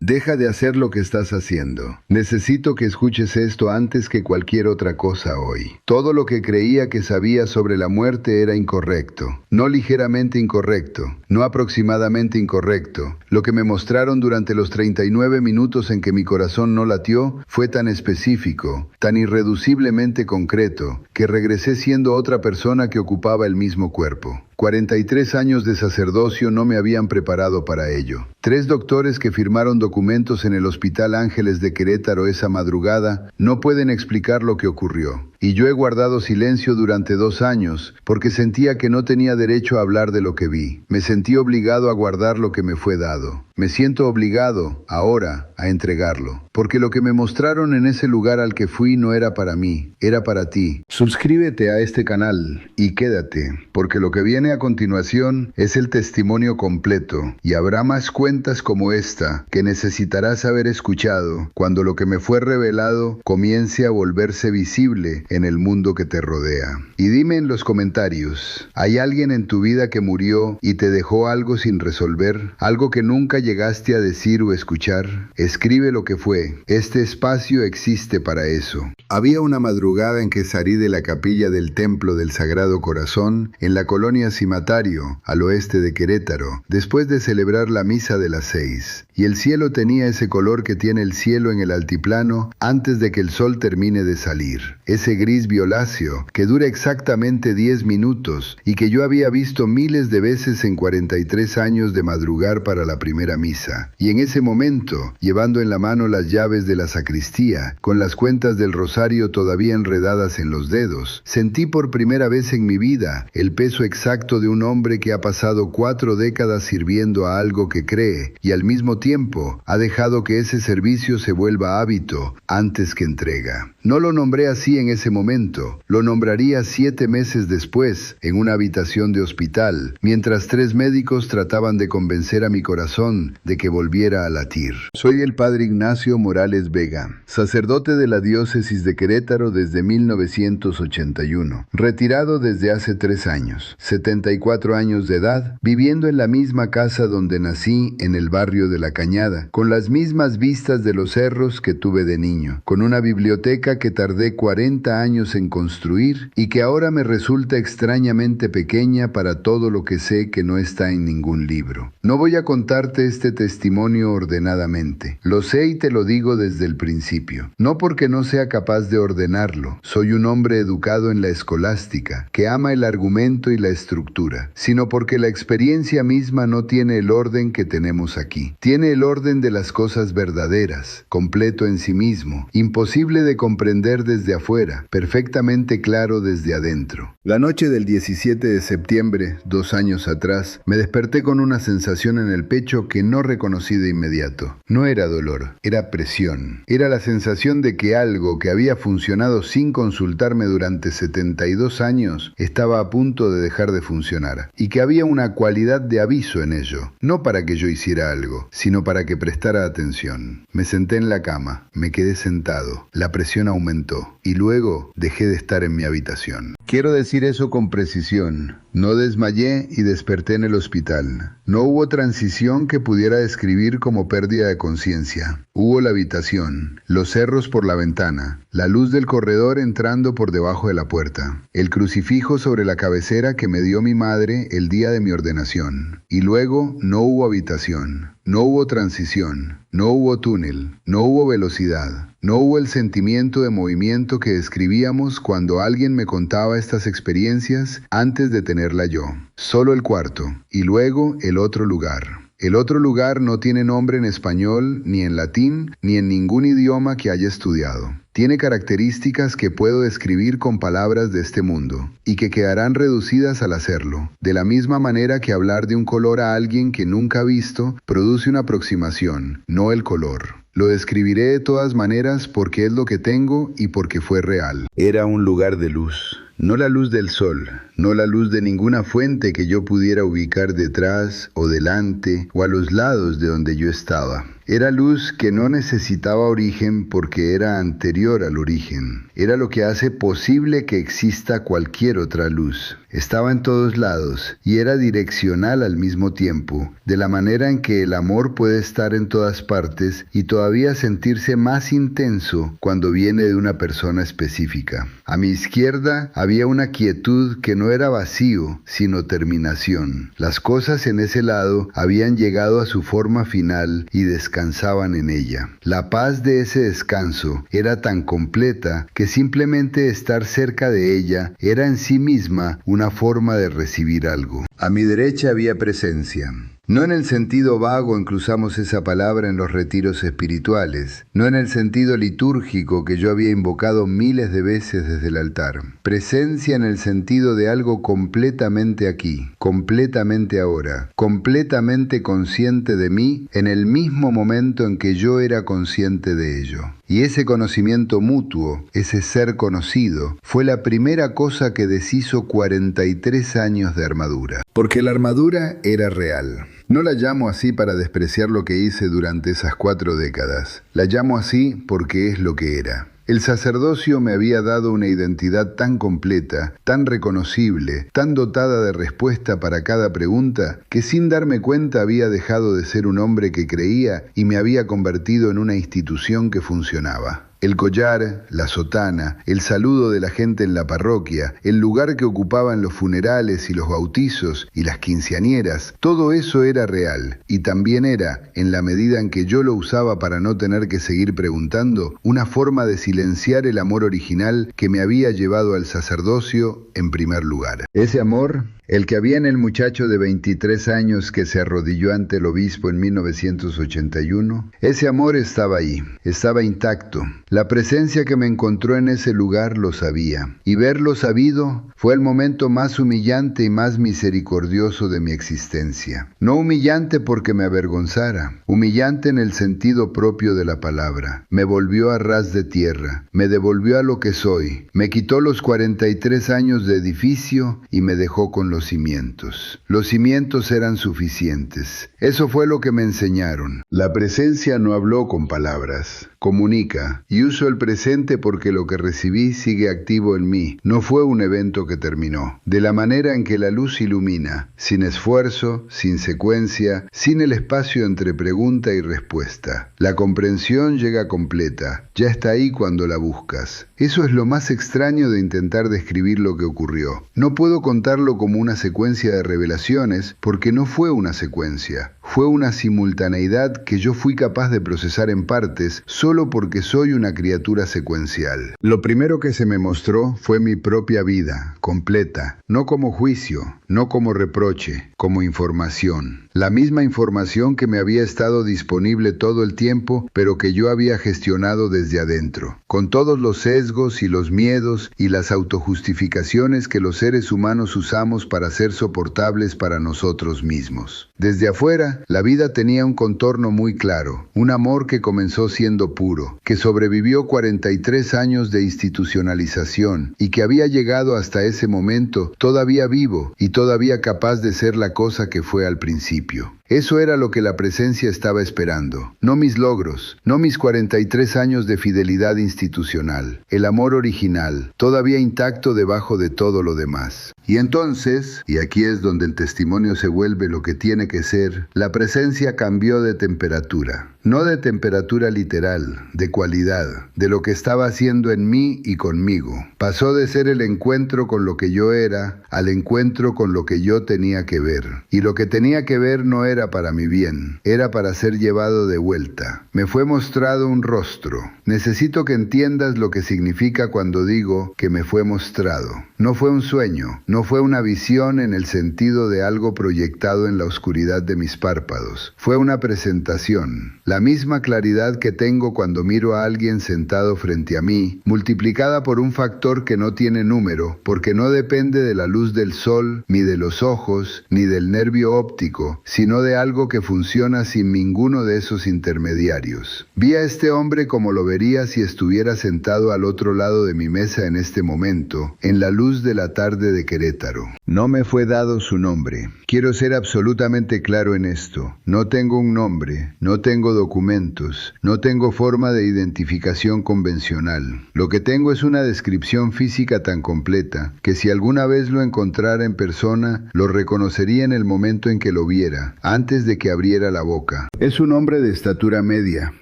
Deja de hacer lo que estás haciendo. Necesito que escuches esto antes que cualquier otra cosa hoy. Todo lo que creía que sabía sobre la muerte era incorrecto. No ligeramente incorrecto, no aproximadamente incorrecto. Lo que me mostraron durante los 39 minutos en que mi corazón no latió fue tan específico, tan irreduciblemente concreto, que regresé siendo otra persona que ocupaba el mismo cuerpo. 43 años de sacerdocio no me habían preparado para ello. 3 doctores que firmaron documentos en el Hospital Ángeles de Querétaro esa madrugada no pueden explicar lo que ocurrió. Y yo he guardado silencio durante 2 años porque sentía que no tenía derecho a hablar de lo que vi. Me sentí obligado a guardar lo que me fue dado. Me siento obligado, ahora, a entregarlo. Porque lo que me mostraron en ese lugar al que fui no era para mí, era para ti. Suscríbete a este canal y quédate, porque lo que viene a continuación es el testimonio completo, y habrá más cuentas como esta que necesitarás haber escuchado cuando lo que me fue revelado comience a volverse visible en el mundo que te rodea. Y dime en los comentarios, ¿hay alguien en tu vida que murió y te dejó algo sin resolver? ¿Algo que nunca llegaste a decir o escuchar? Escribe lo que fue. Este espacio existe para eso. Había una madrugada en que salí de la capilla del Templo del Sagrado Corazón en la colonia Cimatario, al oeste de Querétaro, después de celebrar la misa de las 6. Y el cielo tenía ese color que tiene el cielo en el altiplano antes de que el sol termine de salir. Ese gris violáceo que dura exactamente 10 minutos y que yo había visto miles de veces en 43 años de madrugar para la primera misa. Y en ese momento, llevando en la mano las llaves de la sacristía, con las cuentas del rosario todavía enredadas en los dedos, sentí por primera vez en mi vida el peso exacto de un hombre que ha pasado 4 décadas sirviendo a algo que cree y al mismo tiempo ha dejado que ese servicio se vuelva hábito antes que entrega. No lo nombré así en ese momento, lo nombraría 7 meses después, en una habitación de hospital, mientras 3 médicos trataban de convencer a mi corazón de que volviera a latir. Soy el padre Ignacio Morales Vega, sacerdote de la diócesis de Querétaro desde 1981, retirado desde hace 3 años, 74 años de edad, viviendo en la misma casa donde nací en el barrio de La Cañada, con las mismas vistas de los cerros que tuve de niño, con una biblioteca que tardé 40 años en construir y que ahora me resulta extrañamente pequeña para todo lo que sé que no está en ningún libro. No voy a contarte este testimonio ordenadamente. Lo sé y te lo digo desde el principio. No porque no sea capaz de ordenarlo. Soy un hombre educado en la escolástica, que ama el argumento y la estructura, sino porque la experiencia misma no tiene el orden que tenemos aquí. Tiene el orden de las cosas verdaderas, completo en sí mismo, imposible de comprender desde afuera, perfectamente claro desde adentro. La noche del 17 de septiembre, 2 años atrás, me desperté con una sensación en el pecho que no reconocí de inmediato. No era dolor, era presión. Era la sensación de que algo que había funcionado sin consultarme durante 72 años estaba a punto de dejar de funcionar, y que había una cualidad de aviso en ello, no para que yo hiciera algo, sino para que prestara atención. Me senté en la cama, me quedé sentado, la presión aumentó, y luego dejé de estar en mi habitación. Quiero decir eso con precisión. No desmayé y desperté en el hospital. No hubo transición que pudiera describir como pérdida de conciencia. Hubo la habitación, los cerros por la ventana, la luz del corredor entrando por debajo de la puerta, el crucifijo sobre la cabecera que me dio mi madre el día de mi ordenación. Y luego no hubo habitación. No hubo transición, no hubo túnel, no hubo velocidad, no hubo el sentimiento de movimiento que describíamos cuando alguien me contaba estas experiencias antes de tenerla yo. Solo el cuarto, y luego el otro lugar. El otro lugar no tiene nombre en español, ni en latín, ni en ningún idioma que haya estudiado. Tiene características que puedo describir con palabras de este mundo, y que quedarán reducidas al hacerlo. De la misma manera que hablar de un color a alguien que nunca ha visto, produce una aproximación, no el color. Lo describiré de todas maneras porque es lo que tengo y porque fue real. Era un lugar de luz. No la luz del sol, no la luz de ninguna fuente que yo pudiera ubicar detrás o delante o a los lados de donde yo estaba. Era luz que no necesitaba origen porque era anterior al origen. Era lo que hace posible que exista cualquier otra luz. estaba en todos lados y era direccional al mismo tiempo, de la manera en que el amor puede estar en todas partes y todavía sentirse más intenso cuando viene de una persona específica. A mi izquierda había una quietud que no era vacío, sino terminación. Las cosas en ese lado habían llegado a su forma final y descansaban en ella. La paz de ese descanso era tan completa que simplemente estar cerca de ella era en sí misma una forma de recibir algo. A mi derecha había presencia. No en el sentido vago en que usamos esa palabra en los retiros espirituales, no en el sentido litúrgico que yo había invocado miles de veces desde el altar. Presencia en el sentido de algo completamente aquí, completamente ahora, completamente consciente de mí en el mismo momento en que yo era consciente de ello. Y ese conocimiento mutuo, ese ser conocido, fue la primera cosa que deshizo 43 años de armadura. Porque la armadura era real. No la llamo así para despreciar lo que hice durante esas 4 décadas. La llamo así porque es lo que era. El sacerdocio me había dado una identidad tan completa, tan reconocible, tan dotada de respuesta para cada pregunta, que sin darme cuenta había dejado de ser un hombre que creía y me había convertido en una institución que funcionaba. El collar, la sotana, el saludo de la gente en la parroquia, el lugar que ocupaban los funerales y los bautizos y las quinceañeras, todo eso era real y también era, en la medida en que yo lo usaba para no tener que seguir preguntando, una forma de silenciar el amor original que me había llevado al sacerdocio en primer lugar. Ese amor, el que había en el muchacho de 23 años que se arrodilló ante el obispo en 1981, ese amor estaba ahí, estaba intacto. La presencia que me encontró en ese lugar lo sabía, y verlo sabido fue el momento más humillante y más misericordioso de mi existencia. No humillante porque me avergonzara, humillante en el sentido propio de la palabra. Me volvió a ras de tierra, me devolvió a lo que soy, me quitó los 43 años de edificio y me dejó con los cimientos. Los cimientos eran suficientes. Eso fue lo que me enseñaron. La presencia no habló con palabras, comunica, y uso el presente porque lo que recibí sigue activo en mí. No fue un evento que terminó. De la manera en que la luz ilumina, sin esfuerzo, sin secuencia, sin el espacio entre pregunta y respuesta. La comprensión llega completa, ya está ahí cuando la buscas. Eso es lo más extraño de intentar describir lo que ocurrió. No puedo contarlo como una secuencia de revelaciones porque no fue una secuencia. Fue una simultaneidad que yo fui capaz de procesar en partes solo porque soy una criatura secuencial. Lo primero que se me mostró fue mi propia vida, completa, no como juicio, no como reproche, como información. La misma información que me había estado disponible todo el tiempo, pero que yo había gestionado desde adentro, con todos los sesgos y los miedos y las autojustificaciones que los seres humanos usamos para ser soportables para nosotros mismos. Desde afuera, la vida tenía un contorno muy claro, un amor que comenzó siendo puro, que sobrevivió 43 años de institucionalización y que había llegado hasta ese momento todavía vivo y todavía capaz de ser la cosa que fue al principio. Eso era lo que la presencia estaba esperando. No mis logros, no mis 43 años de fidelidad institucional. El amor original, todavía intacto debajo de todo lo demás. Y entonces, y aquí es donde el testimonio se vuelve lo que tiene que ser, la presencia cambió de temperatura. No de temperatura literal, de cualidad, de lo que estaba haciendo en mí y conmigo. Pasó de ser el encuentro con lo que yo era, al encuentro con lo que yo tenía que ver. Y lo que tenía que ver no era para mi bien, era para ser llevado de vuelta. Me fue mostrado un rostro. Necesito que entiendas lo que significa cuando digo que me fue mostrado. No fue un sueño, no fue una visión en el sentido de algo proyectado en la oscuridad de mis párpados. Fue una presentación. La misma claridad que tengo cuando miro a alguien sentado frente a mí, multiplicada por un factor que no tiene número, porque no depende de la luz del sol, ni de los ojos, ni del nervio óptico, sino de algo que funciona sin ninguno de esos intermediarios. Vi a este hombre como lo vería si estuviera sentado al otro lado de mi mesa en este momento, en la luz de la tarde de Querétaro. No me fue dado su nombre. Quiero ser absolutamente claro en esto. No tengo un nombre, no tengo documentos, no tengo forma de identificación convencional. Lo que tengo es una descripción física tan completa que si alguna vez lo encontrara en persona, lo reconocería en el momento en que lo viera, antes de que abriera la boca. Es un hombre de estatura media,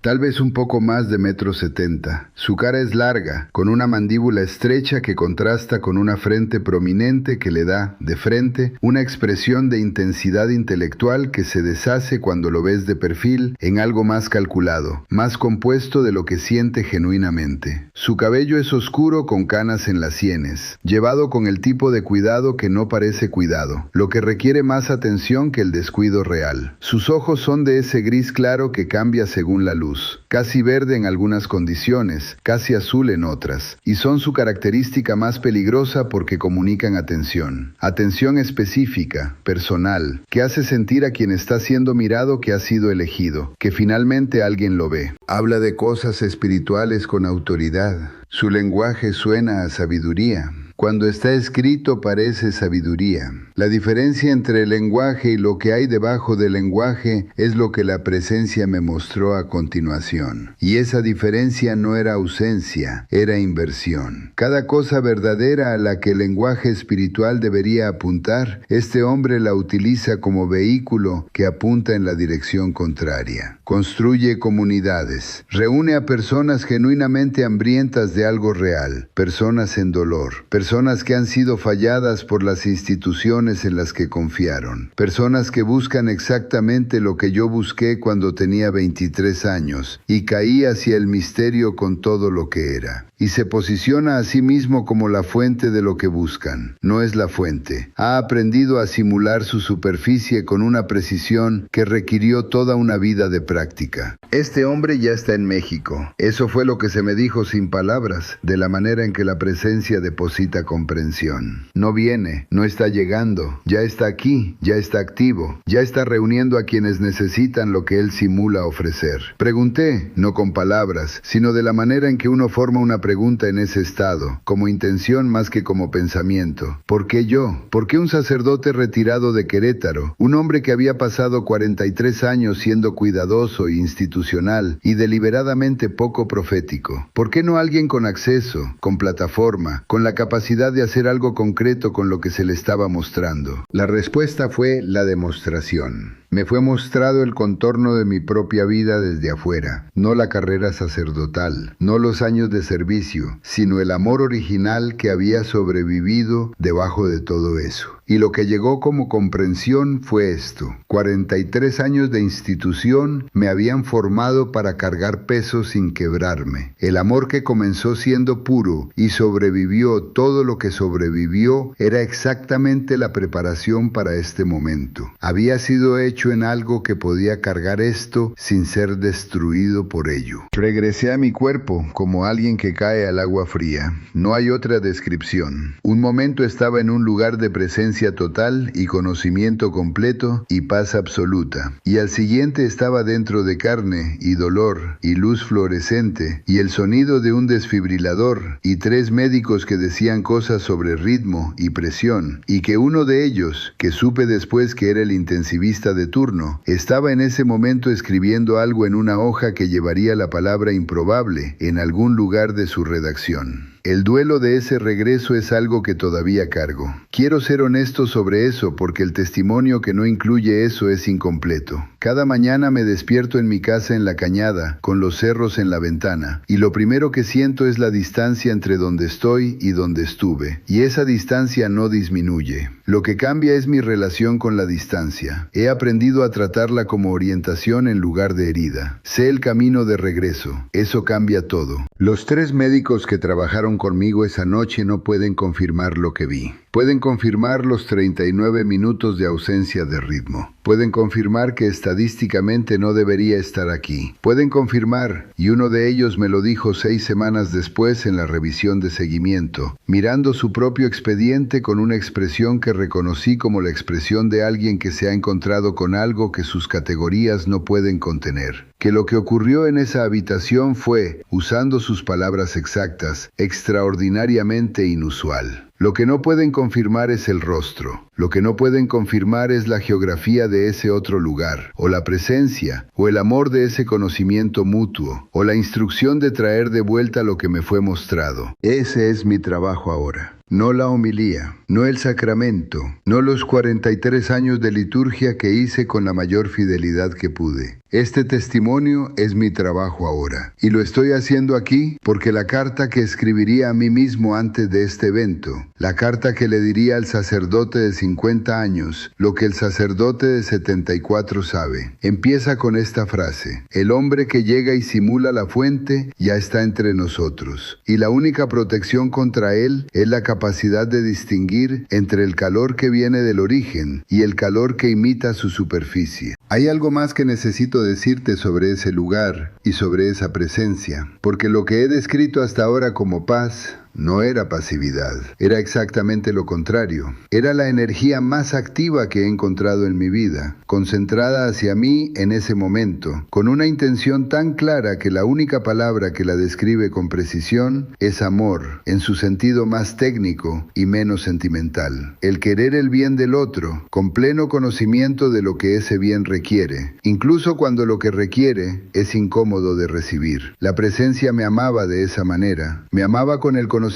tal vez un poco más de 1,70 m. Su cara es larga, con una mandíbula estrecha que contrasta con una frente prominente que le da, de frente, una expresión de intensidad intelectual que se deshace cuando lo ves de perfil en algo más calculado, más compuesto de lo que siente genuinamente. Su cabello es oscuro con canas en las sienes, llevado con el tipo de cuidado que no parece cuidado, lo que requiere más atención que el descuido real. Sus ojos son de ese gris claro que cambia según la luz, casi verde en algunas condiciones, casi azul en otras, y son su característica más peligrosa porque comunican atención. Atención específica, personal, que hace sentir a quien está siendo mirado que ha sido elegido, que finalmente alguien lo ve. Habla de cosas espirituales con autoridad. Su lenguaje suena a sabiduría. Cuando está escrito parece sabiduría. La diferencia entre el lenguaje y lo que hay debajo del lenguaje es lo que la presencia me mostró a continuación. Y esa diferencia no era ausencia, era inversión. Cada cosa verdadera a la que el lenguaje espiritual debería apuntar, este hombre la utiliza como vehículo que apunta en la dirección contraria. Construye comunidades, reúne a personas genuinamente hambrientas de algo real, personas en dolor, personas que han sido falladas por las instituciones en las que confiaron, personas que buscan exactamente lo que yo busqué cuando tenía 23 años y caí hacia el misterio con todo lo que era. Y se posiciona a sí mismo como la fuente de lo que buscan. No es la fuente. Ha aprendido a simular su superficie con una precisión que requirió toda una vida de práctica. Este hombre ya está en México. Eso fue lo que se me dijo sin palabras, de la manera en que la presencia deposita comprensión. No viene, no está llegando, ya está aquí, ya está activo, ya está reuniendo a quienes necesitan lo que él simula ofrecer. Pregunté, no con palabras, sino de la manera en que uno forma una pregunta en ese estado, como intención más que como pensamiento. ¿Por qué yo? ¿Por qué un sacerdote retirado de Querétaro? Un hombre que había pasado 43 años siendo cuidadoso e institucional y deliberadamente poco profético. ¿Por qué no alguien con acceso, con plataforma, con la capacidad de hacer algo concreto con lo que se le estaba mostrando? La respuesta fue la demostración. Me fue mostrado el contorno de mi propia vida desde afuera, no la carrera sacerdotal, no los años de servicio, sino el amor original que había sobrevivido debajo de todo eso. Y lo que llegó como comprensión fue esto: 43 años de institución me habían formado para cargar peso sin quebrarme. El amor que comenzó siendo puro y sobrevivió todo lo que sobrevivió era exactamente la preparación para este momento. Había sido hecho en algo que podía cargar esto sin ser destruido por ello. Regresé a mi cuerpo como alguien que cae al agua fría. No hay otra descripción. Un momento estaba en un lugar de presencia total y conocimiento completo y paz absoluta. Y al siguiente estaba dentro de carne y dolor y luz fluorescente y el sonido de un desfibrilador y 3 médicos que decían cosas sobre ritmo y presión y que uno de ellos, que supe después que era el intensivista de turno, estaba en ese momento escribiendo algo en una hoja que llevaría la palabra improbable en algún lugar de su redacción. El duelo de ese regreso es algo que todavía cargo. Quiero ser honesto sobre eso porque el testimonio que no incluye eso es incompleto. Cada mañana me despierto en mi casa en la cañada, con los cerros en la ventana, y lo primero que siento es la distancia entre donde estoy y donde estuve, y esa distancia no disminuye. Lo que cambia es mi relación con la distancia. He aprendido a tratarla como orientación en lugar de herida. Sé el camino de regreso. Eso cambia todo. Los 3 médicos que trabajaron conmigo esa noche no pueden confirmar lo que vi. Pueden confirmar los 39 minutos de ausencia de ritmo. Pueden confirmar que estadísticamente no debería estar aquí. Pueden confirmar, y uno de ellos me lo dijo 6 semanas después en la revisión de seguimiento, mirando su propio expediente con una expresión que reconocí como la expresión de alguien que se ha encontrado con algo que sus categorías no pueden contener. que lo que ocurrió en esa habitación fue, usando sus palabras exactas, extraordinariamente inusual. Lo que no pueden confirmar es el rostro. Lo que no pueden confirmar es la geografía de ese otro lugar, o la presencia, o el amor de ese conocimiento mutuo, o la instrucción de traer de vuelta lo que me fue mostrado. Ese es mi trabajo ahora. No la homilía, no el sacramento, no los 43 años de liturgia que hice con la mayor fidelidad que pude. Este testimonio es mi trabajo ahora. Y lo estoy haciendo aquí porque la carta que escribiría a mí mismo antes de este evento, la carta que le diría al sacerdote de 50 años, lo que el sacerdote de 74 sabe, empieza con esta frase: el hombre que llega y simula la fuente ya está entre nosotros. Y la única protección contra él es la capacidad de distinguir entre el calor que viene del origen y el calor que imita su superficie. Hay algo más que necesito decirte sobre ese lugar y sobre esa presencia, porque lo que he descrito hasta ahora como paz no era pasividad, era exactamente lo contrario. Era la energía más activa que he encontrado en mi vida, concentrada hacia mí en ese momento, con una intención tan clara que la única palabra que la describe con precisión es amor, en su sentido más técnico y menos sentimental. El querer el bien del otro, con pleno conocimiento de lo que ese bien requiere, incluso cuando lo que requiere es incómodo de recibir. La presencia me amaba de esa manera, me amaba con el conocimiento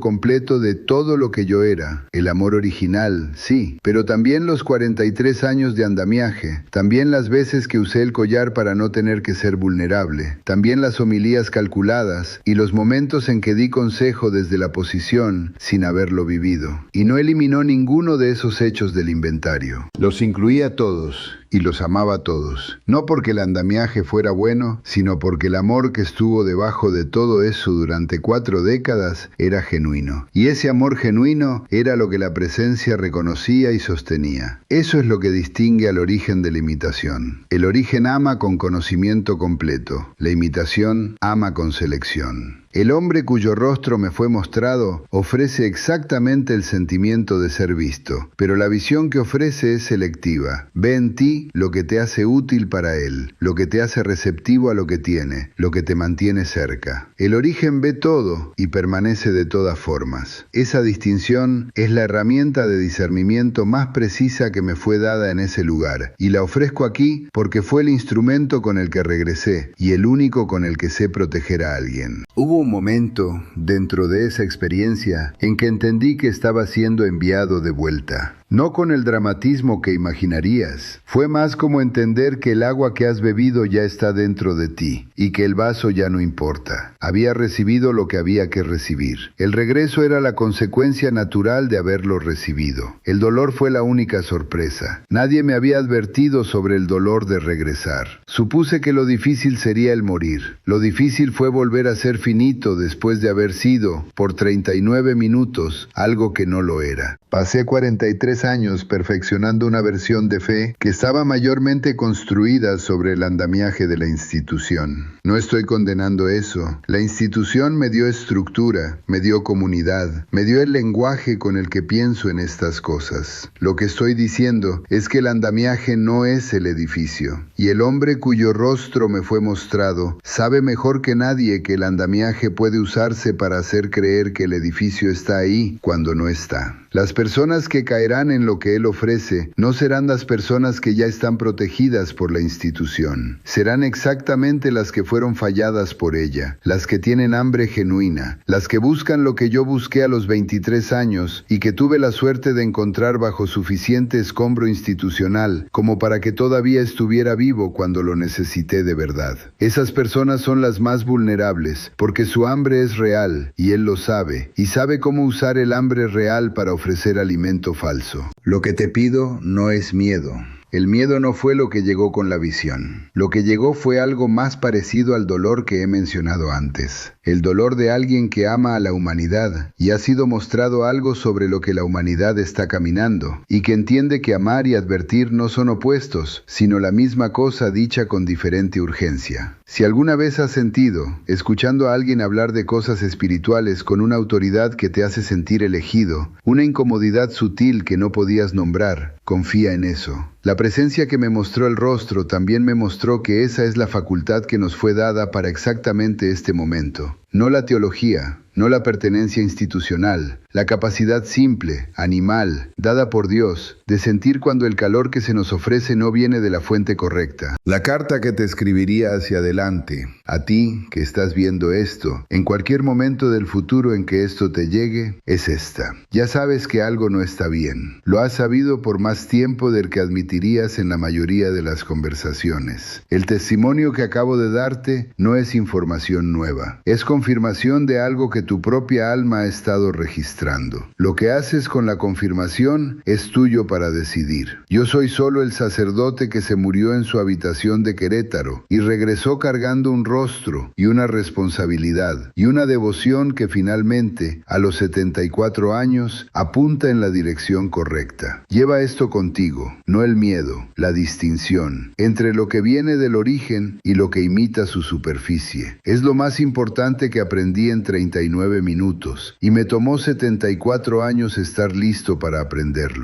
completo de todo lo que yo era. El amor original, sí, pero también los 43 años de andamiaje, también las veces que usé el collar para no tener que ser vulnerable, también las homilías calculadas y los momentos en que di consejo desde la posición sin haberlo vivido. Y no eliminó ninguno de esos hechos del inventario. Los incluía todos y los amaba a todos. No porque el andamiaje fuera bueno, sino porque el amor que estuvo debajo de todo eso durante 4 décadas era genuino. Y ese amor genuino era lo que la presencia reconocía y sostenía. Eso es lo que distingue al origen de la imitación. El origen ama con conocimiento completo. La imitación ama con selección. El hombre cuyo rostro me fue mostrado ofrece exactamente el sentimiento de ser visto, pero la visión que ofrece es selectiva. Ve en ti lo que te hace útil para él, lo que te hace receptivo a lo que tiene, lo que te mantiene cerca. El origen ve todo y permanece de todas formas. Esa distinción es la herramienta de discernimiento más precisa que me fue dada en ese lugar, y la ofrezco aquí porque fue el instrumento con el que regresé y el único con el que sé proteger a alguien. Hubo un momento dentro de esa experiencia en que entendí que estaba siendo enviado de vuelta. No con el dramatismo que imaginarías. Fue más como entender que el agua que has bebido ya está dentro de ti y que el vaso ya no importa. Había recibido lo que había que recibir. El regreso era la consecuencia natural de haberlo recibido. El dolor fue la única sorpresa. Nadie me había advertido sobre el dolor de regresar. Supuse que lo difícil sería el morir. Lo difícil fue volver a ser finito después de haber sido, por 39 minutos, algo que no lo era. Pasé 43 años perfeccionando una versión de fe que estaba mayormente construida sobre el andamiaje de la institución. No estoy condenando eso. La institución me dio estructura, me dio comunidad, me dio el lenguaje con el que pienso en estas cosas. Lo que estoy diciendo es que el andamiaje no es el edificio, y el hombre cuyo rostro me fue mostrado sabe mejor que nadie que el andamiaje puede usarse para hacer creer que el edificio está ahí cuando no está. Las personas que caerán en lo que él ofrece no serán las personas que ya están protegidas por la institución. Serán exactamente las que fueron falladas por ella, las que tienen hambre genuina, las que buscan lo que yo busqué a los 23 años y que tuve la suerte de encontrar bajo suficiente escombro institucional como para que todavía estuviera vivo cuando lo necesité de verdad. Esas personas son las más vulnerables porque su hambre es real y él lo sabe, y sabe cómo usar el hambre real para ofrecer alimento falso. Lo que te pido no es miedo. El miedo no fue lo que llegó con la visión. Lo que llegó fue algo más parecido al dolor que he mencionado antes. El dolor de alguien que ama a la humanidad y ha sido mostrado algo sobre lo que la humanidad está caminando y que entiende que amar y advertir no son opuestos, sino la misma cosa dicha con diferente urgencia. Si alguna vez has sentido, escuchando a alguien hablar de cosas espirituales con una autoridad que te hace sentir elegido, una incomodidad sutil que no podías nombrar, confía en eso. La presencia que me mostró el rostro también me mostró que esa es la facultad que nos fue dada para exactamente este momento. No la teología, no la pertenencia institucional, la capacidad simple, animal, dada por Dios, de sentir cuando el calor que se nos ofrece no viene de la fuente correcta. La carta que te escribiría hacia adelante, a ti que estás viendo esto, en cualquier momento del futuro en que esto te llegue, es esta. Ya sabes que algo no está bien. Lo has sabido por más tiempo del que admitirías en la mayoría de las conversaciones. El testimonio que acabo de darte no es información nueva, es confirmación de algo que tu propia alma ha estado registrando. Lo que haces con la confirmación es tuyo para decidir. Yo soy solo el sacerdote que se murió en su habitación de Querétaro y regresó cargando un rostro y una responsabilidad y una devoción que finalmente, a los 74 años, apunta en la dirección correcta. Lleva esto contigo, no el miedo, la distinción entre lo que viene del origen y lo que imita su superficie. Es lo más importante que aprendí en 39 minutos y me tomó 74 años estar listo para aprenderlo.